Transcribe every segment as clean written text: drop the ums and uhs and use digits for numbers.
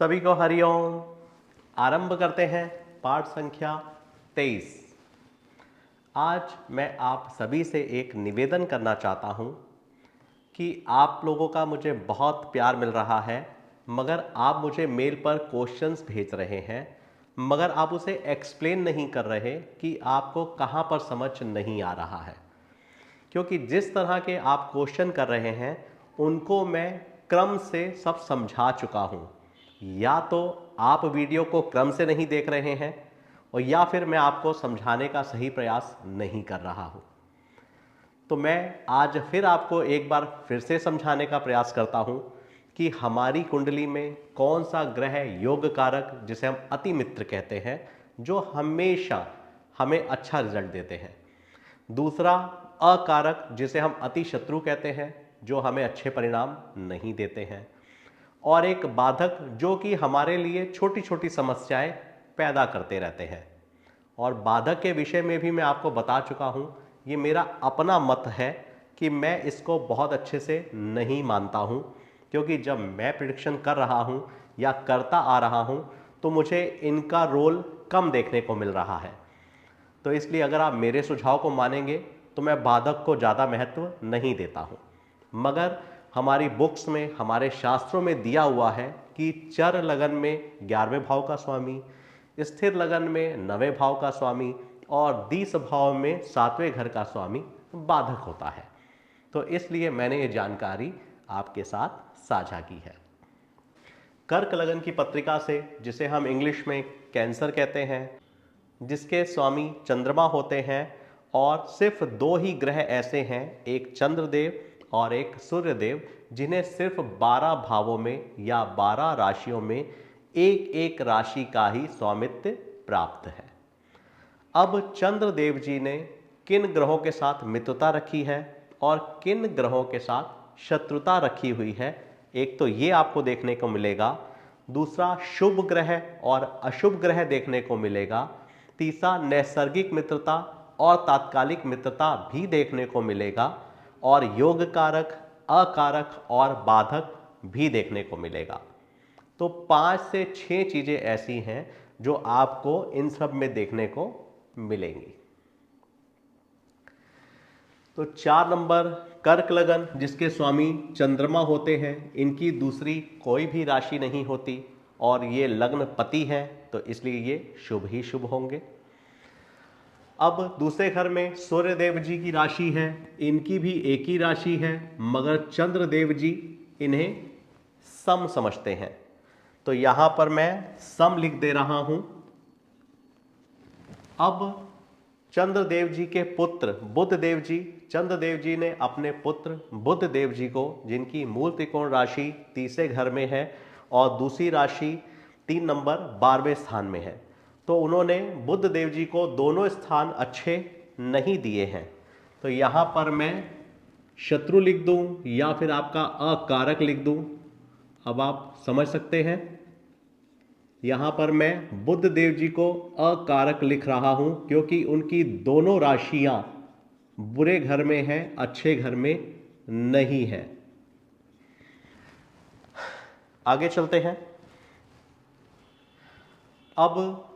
सभी को हरिओम। आरंभ करते हैं पाठ संख्या 23। आज मैं आप सभी से एक निवेदन करना चाहता हूं कि आप लोगों का मुझे बहुत प्यार मिल रहा है, मगर आप मुझे मेल पर क्वेश्चंस भेज रहे हैं, मगर आप उसे एक्सप्लेन नहीं कर रहे कि आपको कहां पर समझ नहीं आ रहा है। क्योंकि जिस तरह के आप क्वेश्चन कर रहे हैं उनको मैं क्रम से सब समझा चुका हूं। या तो आप वीडियो को क्रम से नहीं देख रहे हैं और या फिर मैं आपको समझाने का सही प्रयास नहीं कर रहा हूं। तो मैं आज फिर आपको एक बार फिर से समझाने का प्रयास करता हूं कि हमारी कुंडली में कौन सा ग्रह योग कारक, जिसे हम अति मित्र कहते हैं, जो हमेशा हमें अच्छा रिजल्ट देते हैं। दूसरा अकारक, जिसे हम अति शत्रु कहते हैं, जो हमें अच्छे परिणाम नहीं देते हैं। और एक बाधक, जो कि हमारे लिए छोटी छोटी समस्याएं पैदा करते रहते हैं। और बाधक के विषय में भी मैं आपको बता चुका हूं, ये मेरा अपना मत है कि मैं इसको बहुत अच्छे से नहीं मानता हूं, क्योंकि जब मैं प्रिडिक्शन कर रहा हूं या करता आ रहा हूं तो मुझे इनका रोल कम देखने को मिल रहा है। तो इसलिए अगर आप मेरे सुझाव को मानेंगे तो मैं बाधक को ज़्यादा महत्व नहीं देता हूं। मगर हमारी बुक्स में, हमारे शास्त्रों में दिया हुआ है कि चर लगन में 11वें भाव का स्वामी, स्थिर लगन में 9वें भाव का स्वामी और दिस भाव में 7वें घर का स्वामी बाधक होता है। तो इसलिए मैंने ये जानकारी आपके साथ साझा की है। कर्क लगन की पत्रिका से, जिसे हम इंग्लिश में कैंसर कहते हैं, जिसके स्वामी चंद्रमा होते हैं, और सिर्फ 2 ही ग्रह ऐसे हैं, एक चंद्रदेव और एक सूर्यदेव, जिन्हें सिर्फ 12 भावों में या 12 राशियों में एक एक राशि का ही स्वामित्व प्राप्त है। अब चंद्रदेव जी ने किन ग्रहों के साथ मित्रता रखी है और किन ग्रहों के साथ शत्रुता रखी हुई है, एक तो ये आपको देखने को मिलेगा। दूसरा शुभ ग्रह और अशुभ ग्रह देखने को मिलेगा। तीसरा नैसर्गिक मित्रता और तात्कालिक मित्रता भी देखने को मिलेगा। और योग कारक, अकारक और बाधक भी देखने को मिलेगा। तो 5 से 6 चीजें ऐसी हैं जो आपको इन सब में देखने को मिलेंगी। तो 4 नंबर कर्क लगन, जिसके स्वामी चंद्रमा होते हैं, इनकी दूसरी कोई भी राशि नहीं होती और ये लग्न पति हैं, तो इसलिए ये शुभ ही शुभ होंगे। अब दूसरे घर में सूर्यदेव जी की राशि है, इनकी भी एक ही राशि है, मगर चंद्रदेव जी इन्हें सम समझते हैं, तो यहां पर मैं सम लिख दे रहा हूं। अब चंद्रदेव जी के पुत्र बुधदेव जी, चंद्रदेव जी ने अपने पुत्र बुधदेव जी को, जिनकी मूल त्रिकोण राशि तीसरे घर में है और दूसरी राशि 3 नंबर 12वें स्थान में है, तो उन्होंने बुधदेव जी को दोनों स्थान अच्छे नहीं दिए हैं। तो यहां पर मैं शत्रु लिख दूं या फिर आपका अकारक लिख दूं, अब आप समझ सकते हैं। यहां पर मैं बुधदेव जी को अकारक लिख रहा हूं, क्योंकि उनकी दोनों राशियां बुरे घर में हैं, अच्छे घर में नहीं है। आगे चलते हैं। अब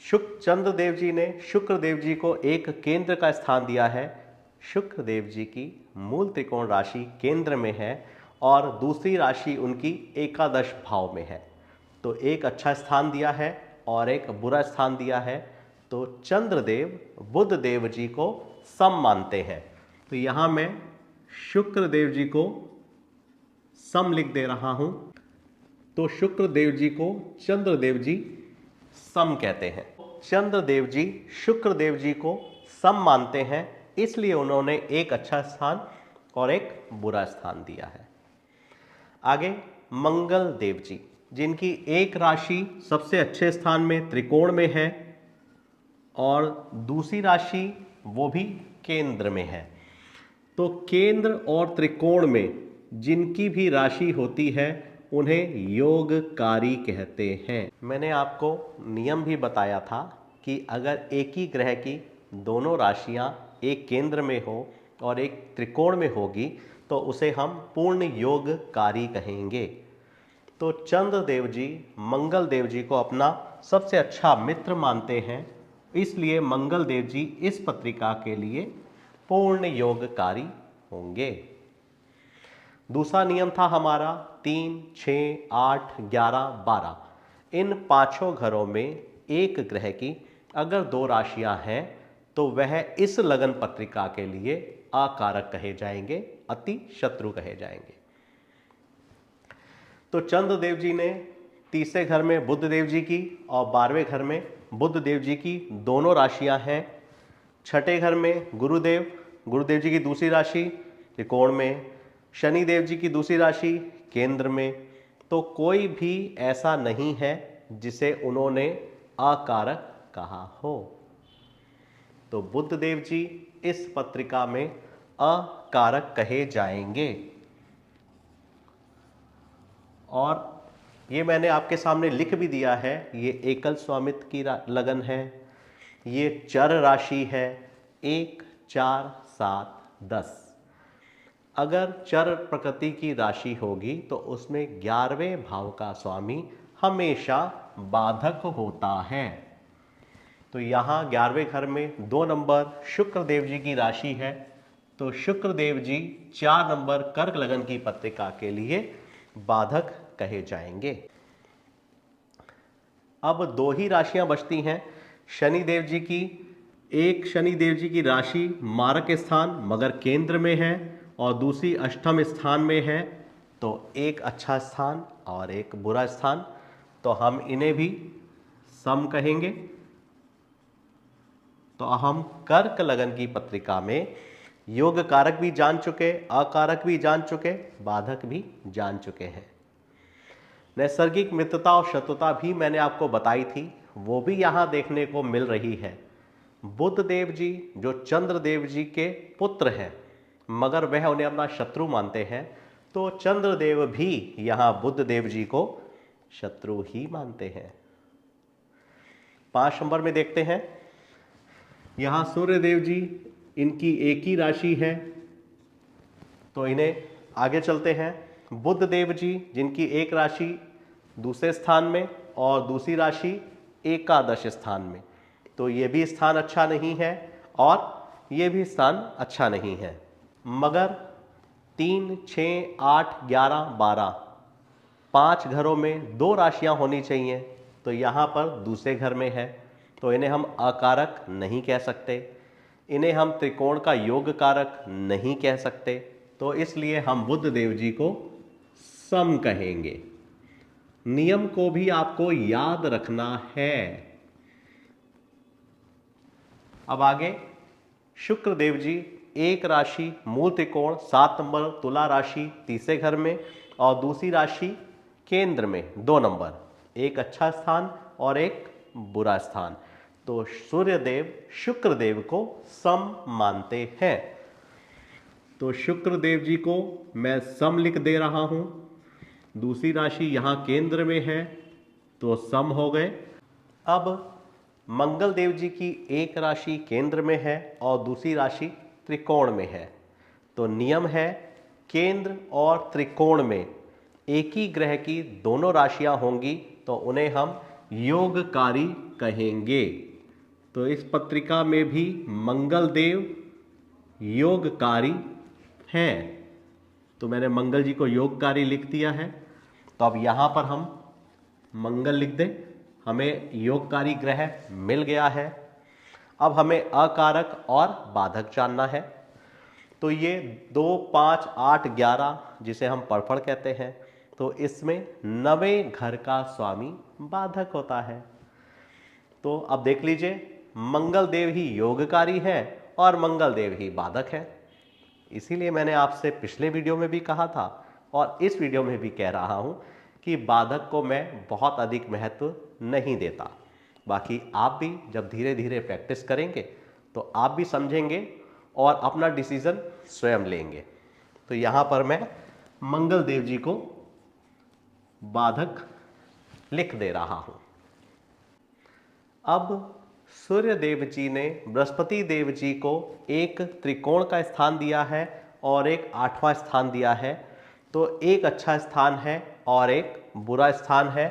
चंद्रदेव जी ने शुक्रदेव जी को एक केंद्र का स्थान दिया है। शुक्रदेव जी की मूल त्रिकोण राशि केंद्र में है और दूसरी राशि उनकी एकादश भाव में है, तो एक अच्छा स्थान दिया है और एक बुरा स्थान दिया है। तो चंद्रदेव बुधदेव जी को सम मानते हैं, तो यहां मैं शुक्रदेव जी को सम लिख दे रहा हूं। तो शुक्रदेव जी को चंद्रदेव जी सम कहते हैं। चंद्रदेव जी शुक्रदेव जी को सम मानते हैं, इसलिए उन्होंने एक अच्छा स्थान और एक बुरा स्थान दिया है। आगे मंगल देव जी, जिनकी एक राशि सबसे अच्छे स्थान में त्रिकोण में है और दूसरी राशि वो भी केंद्र में है। तो केंद्र और त्रिकोण में जिनकी भी राशि होती है उन्हें योगकारी कहते हैं। मैंने आपको नियम भी बताया था कि अगर एक ही ग्रह की दोनों राशियां एक केंद्र में हो और एक त्रिकोण में होगी तो उसे हम पूर्ण योगकारी कहेंगे। तो चंद्रदेव जी मंगल देव जी को अपना सबसे अच्छा मित्र मानते हैं, इसलिए मंगल देव जी इस पत्रिका के लिए पूर्ण योगकारी होंगे। दूसरा नियम था हमारा 3, 6, 8, 11, 12। इन पांचों घरों में एक ग्रह की अगर 2 राशियां हैं तो वह इस लगन पत्रिका के लिए अकारक कहे जाएंगे, अति शत्रु कहे जाएंगे। तो चंद्रदेव जी ने तीसरे घर में बुध देव जी की और 12वें घर में बुध देव जी की दोनों राशियां हैं। छठे घर में गुरुदेव जी की दूसरी राशि त्रिकोण में, शनि देव जी की दूसरी राशि केंद्र में। तो कोई भी ऐसा नहीं है जिसे उन्होंने अकारक कहा हो। तो बुध देव जी इस पत्रिका में अकारक कहे जाएंगे। और ये मैंने आपके सामने लिख भी दिया है, ये एकल स्वामित्व की लगन है, ये चर राशि है 1, 4, 7, 10। अगर चर प्रकृति की राशि होगी तो उसमें 11वें भाव का स्वामी हमेशा बाधक होता है। तो यहाँ 11वें घर में 2 नंबर शुक्र देव जी की राशि है, तो शुक्र देव जी 4 नंबर कर्क लगन की पत्रिका के लिए बाधक कहे जाएंगे। अब 2 ही राशियां बचती हैं शनि देव जी की। एक शनि देव जी की राशि मारक स्थान मगर केंद्र में है और दूसरी अष्टम स्थान में है, तो एक अच्छा स्थान और एक बुरा स्थान, तो हम इन्हें भी सम कहेंगे। तो हम कर्क लगन की पत्रिका में योग कारक भी जान चुके, अकारक भी जान चुके, बाधक भी जान चुके हैं। नैसर्गिक मित्रता और शत्रुता भी मैंने आपको बताई थी, वो भी यहां देखने को मिल रही है। बुध देव जी जो चंद्रदेव जी के पुत्र हैं मगर वह उन्हें अपना शत्रु मानते हैं, तो चंद्रदेव भी यहां बुध देव जी को शत्रु ही मानते हैं। 5 नंबर में देखते हैं, यहां सूर्य देव जी इनकी एक ही राशि है, तो इन्हें आगे चलते हैं। बुध देव जी जिनकी एक राशि दूसरे स्थान में और दूसरी राशि एकादश स्थान में, तो ये भी स्थान अच्छा नहीं है और ये भी स्थान अच्छा नहीं है। मगर 3, 6, 8, 11, 12 5 घरों में 2 राशियां होनी चाहिए, तो यहाँ पर दूसरे घर में है, तो इन्हें हम अकारक नहीं कह सकते, इन्हें हम त्रिकोण का योग कारक नहीं कह सकते, तो इसलिए हम बुध देव जी को सम कहेंगे। नियम को भी आपको याद रखना है। अब आगे शुक्र देव जी एक राशि मूल त्रिकोण 7 नंबर तुला राशि तीसरे घर में और दूसरी राशि केंद्र में 2 नंबर, एक अच्छा स्थान और एक बुरा स्थान, तो सूर्य देव शुक्र देव को सम मानते हैं। तो शुक्र देव जी को मैं सम लिख दे रहा हूं। दूसरी राशि यहां केंद्र में है तो सम हो गए। अब मंगल देव जी की एक राशि केंद्र में है और दूसरी राशि त्रिकोण में है, तो नियम है केंद्र और त्रिकोण में एक ही ग्रह की दोनों राशियां होंगी तो उन्हें हम योगकारी कहेंगे। तो इस पत्रिका में भी मंगल देव योगकारी हैं, तो मैंने मंगल जी को योगकारी लिख दिया है। तो अब यहां पर हम मंगल लिख दें, हमें योगकारी ग्रह मिल गया है। अब हमें अकारक और बाधक जानना है, तो ये 2, 5, 8, 11 जिसे हम परफड़ कहते हैं, तो इसमें 9वें घर का स्वामी बाधक होता है। तो अब देख लीजिए, मंगल देव ही योगकारी है और मंगल देव ही बाधक है। इसीलिए मैंने आपसे पिछले वीडियो में भी कहा था और इस वीडियो में भी कह रहा हूं कि बाधक को मैं बहुत अधिक महत्व नहीं देता। बाकी आप भी जब धीरे धीरे प्रैक्टिस करेंगे तो आप भी समझेंगे और अपना डिसीजन स्वयं लेंगे। तो यहां पर मैं मंगल देव जी को बाधक लिख दे रहा हूं। अब सूर्य देव जी ने बृहस्पति देव जी को एक त्रिकोण का स्थान दिया है और एक 8वां स्थान दिया है, तो एक अच्छा स्थान है और एक बुरा स्थान है,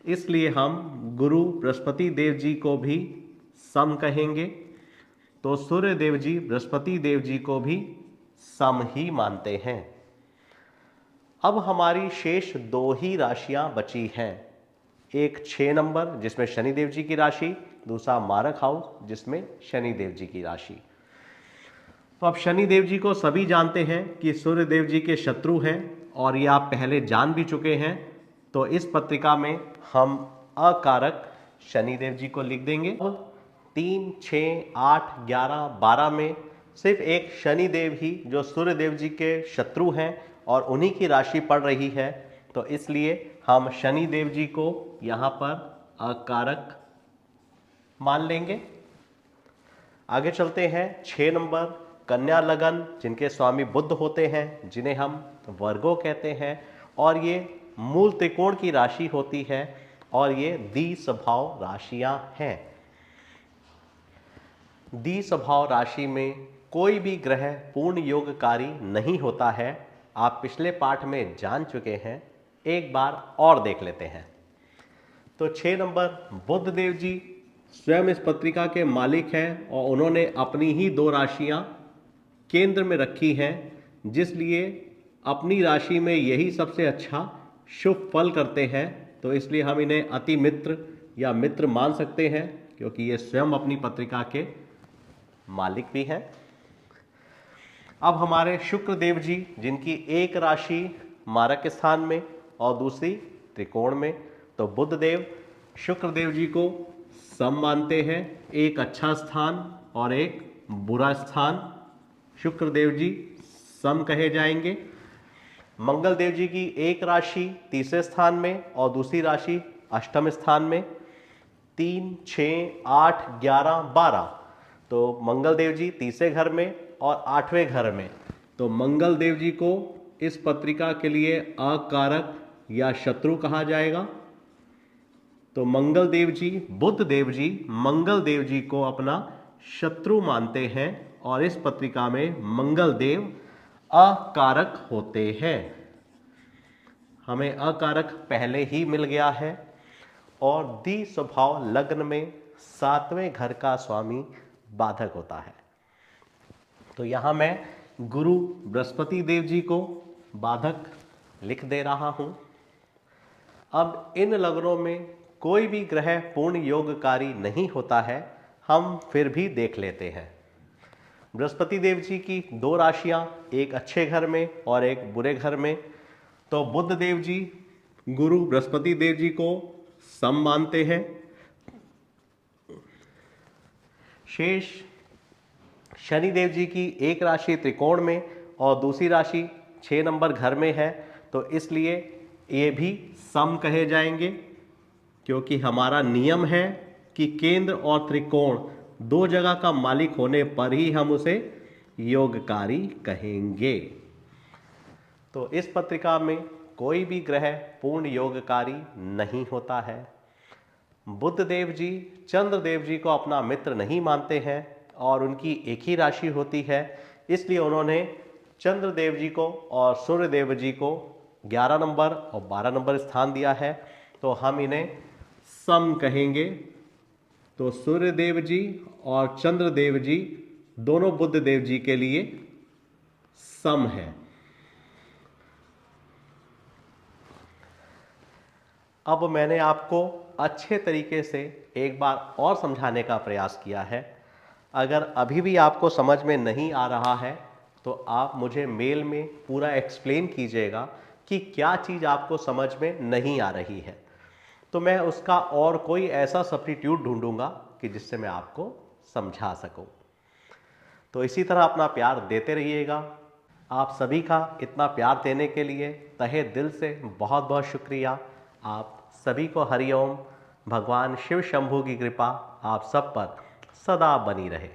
इसलिए हम गुरु बृहस्पति देव जी को भी सम कहेंगे। तो सूर्य देव जी बृहस्पति देव जी को भी सम ही मानते हैं। अब हमारी शेष 2 ही राशियां बची हैं, एक 6 नंबर जिसमें शनि देव जी की राशि, दूसरा मारक हाउस जिसमें शनि देव जी की राशि। तो अब शनि देव जी को सभी जानते हैं कि सूर्य देव जी के शत्रु हैं और ये आप पहले जान भी चुके हैं। तो इस पत्रिका में हम अकारक शनि देव जी को लिख देंगे। अब 3, 6, 8, 11, 12 में सिर्फ एक शनि देव ही जो सूर्य देव जी के शत्रु हैं और उन्हीं की राशि पड़ रही है, तो इसलिए हम शनि देव जी को यहाँ पर अकारक मान लेंगे। आगे चलते हैं 6 नंबर कन्या लगन जिनके स्वामी बुध होते हैं, जिन्हें हम वर्गो कहते हैं, और ये मूल त्रिकोण की राशि होती है और ये द्विस्वभाव राशियां हैं। द्विस्वभाव राशि में कोई भी ग्रह पूर्ण योगकारी नहीं होता है। आप पिछले पाठ में जान चुके हैं, एक बार और देख लेते हैं। तो 6 नंबर बुध देव जी स्वयं इस पत्रिका के मालिक हैं और उन्होंने अपनी ही 2 राशियां केंद्र में रखी हैं, जिसलिए अपनी राशि में यही सबसे अच्छा शुभ फल करते हैं। तो इसलिए हम इन्हें अति मित्र या मित्र मान सकते हैं, क्योंकि ये स्वयं अपनी पत्रिका के मालिक भी हैं। अब हमारे शुक्र देव जी जिनकी एक राशि मारक स्थान में और दूसरी त्रिकोण में, तो बुध देव शुक्र देव जी को सम मानते हैं, एक अच्छा स्थान और एक बुरा स्थान। शुक्र देव जी सम कहे जाएंगे। मंगल देव जी की एक राशि तीसरे स्थान में और दूसरी राशि अष्टम स्थान में, 3, 6, 8, 11, 12। तो मंगल देव जी तीसरे घर में और 8वें घर में। तो मंगल देव जी को इस पत्रिका के लिए अकारक या शत्रु कहा जाएगा। तो मंगल देव जी, बुध देव जी मंगल देव जी को अपना शत्रु मानते हैं और इस पत्रिका में मंगल देव अकारक होते हैं। हमें अकारक पहले ही मिल गया है और द्विस्वभाव लग्न में 7वें घर का स्वामी बाधक होता है। तो यहां मैं गुरु बृहस्पति देव जी को बाधक लिख दे रहा हूं। अब इन लग्नों में कोई भी ग्रह पूर्ण योगकारी नहीं होता है, हम फिर भी देख लेते हैं। बृहस्पति देव जी की 2 राशियां, एक अच्छे घर में और एक बुरे घर में। तो बुध देव जी गुरु बृहस्पति देव जी को सम मानते हैं। शेष शनि देव जी की एक राशि त्रिकोण में और दूसरी राशि 6 नंबर घर में है, तो इसलिए ये भी सम कहे जाएंगे, क्योंकि हमारा नियम है कि केंद्र और त्रिकोण 2 जगह का मालिक होने पर ही हम उसे योगकारी कहेंगे। तो इस पत्रिका में कोई भी ग्रह पूर्ण योगकारी नहीं होता है। बुध देव जी चंद्र देव जी को अपना मित्र नहीं मानते हैं और उनकी एक ही राशि होती है, इसलिए उन्होंने चंद्र देव जी को और सूर्य देव जी को 11 नंबर और 12 नंबर स्थान दिया है, तो हम इन्हें सम कहेंगे। तो सूर्य देव जी और चंद्र देव जी दोनों बुध देव जी के लिए सम है। अब मैंने आपको अच्छे तरीके से एक बार और समझाने का प्रयास किया है। अगर अभी भी आपको समझ में नहीं आ रहा है तो आप मुझे मेल में पूरा एक्सप्लेन कीजिएगा कि क्या चीज़ आपको समझ में नहीं आ रही है, तो मैं उसका और कोई ऐसा सब्स्टिट्यूट ढूंढूंगा कि जिससे मैं आपको समझा सकूं। तो इसी तरह अपना प्यार देते रहिएगा। आप सभी का इतना प्यार देने के लिए तहे दिल से बहुत बहुत शुक्रिया। आप सभी को हरिओम। भगवान शिव शंभू की कृपा आप सब पर सदा बनी रहे।